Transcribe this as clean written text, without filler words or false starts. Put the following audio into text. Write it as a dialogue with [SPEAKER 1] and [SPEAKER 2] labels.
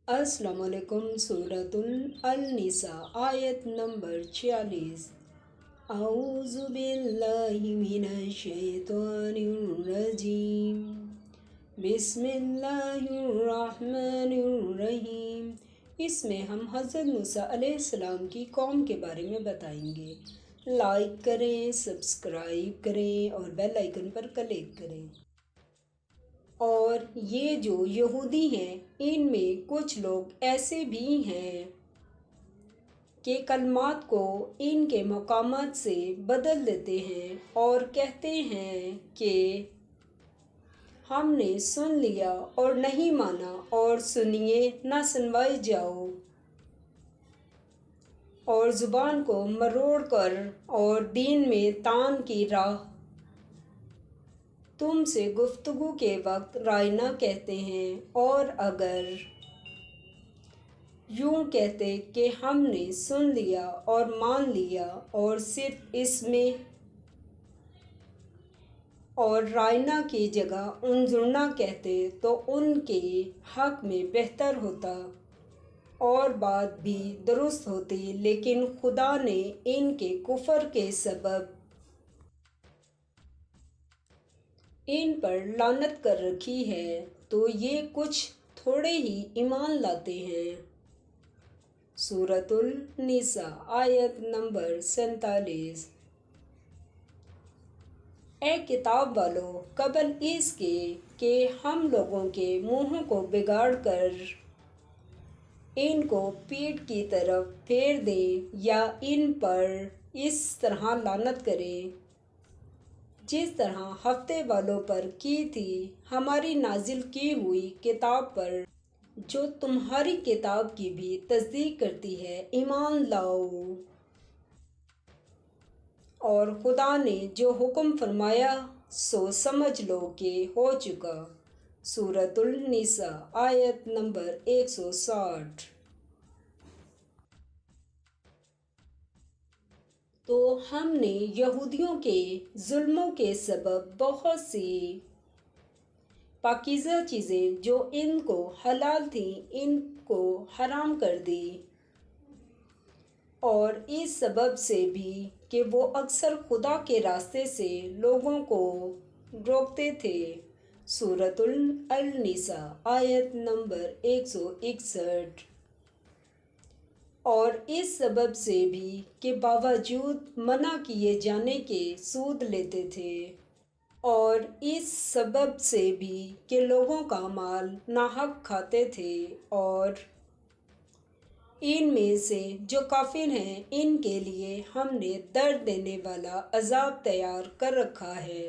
[SPEAKER 1] अस्सलाम वालेकुम। सूरतुल अल-निसा आयत नंबर 46। औज़ु बिल्लाहि मिनश शैतानिर रजीम। बिस्मिल्लाहिर रहमानिर रहीम। इसमें हम हज़रत मूसा अलैहिस्सलाम की कौम के बारे में बताएंगे। लाइक करें, सब्सक्राइब करें और बेल आइकन पर क्लिक करें। और ये जो यहूदी हैं, इनमें कुछ लोग ऐसे भी हैं कि कलमात को इनके मकामात से बदल देते हैं और कहते हैं कि हमने सुन लिया और नहीं माना, और सुनिए ना सुनवाए जाओ, और ज़ुबान को मरोड़ कर और दीन में तान की राह तुमसे गुफ्तगू के वक्त राय ना कहते हैं। और अगर यूं कहते कि हमने सुन लिया और मान लिया और सिर्फ इसमें और रायना की जगह उनजुरना कहते तो उनके हक में बेहतर होता और बात भी दुरुस्त होती। लेकिन खुदा ने इनके कुफर के सबब इन पर लानत कर रखी है, तो ये कुछ थोड़े ही ईमान लाते हैं। सूरतुल निसा आयत नंबर 47। ए किताब वालों, कबल इसके कि हम लोगों के मुंहों को बिगाड़ कर इनको पीठ की तरफ फेर दें या इन पर इस तरह लानत करें जिस तरह हफ्ते वालों पर की थी हमारी नाजिल की हुई किताब पर, जो तुम्हारी किताब की भी तस्दीक करती है। ईमान लाओ। और खुदा ने जो हुक्म फरमाया सो समझ लो कि हो चुका। सूरतुल निसा आयत नंबर 160। तो हमने यहूदियों के जुल्मों के सबब बहुत सी पाकीज़ा चीज़ें जो इनको हलाल थीं इनको हराम कर दी, और इस सबब से भी कि वो अक्सर खुदा के रास्ते से लोगों को रोकते थे। सूरतुल अल-निसा आयत नंबर 161। और इस सबब से भी कि बावजूद मना किए जाने के सूद लेते थे, और इस सबब से भी कि लोगों का माल नाहक खाते थे। और इनमें से जो काफिर हैं इनके लिए हमने दर्द देने वाला अजाब तैयार कर रखा है।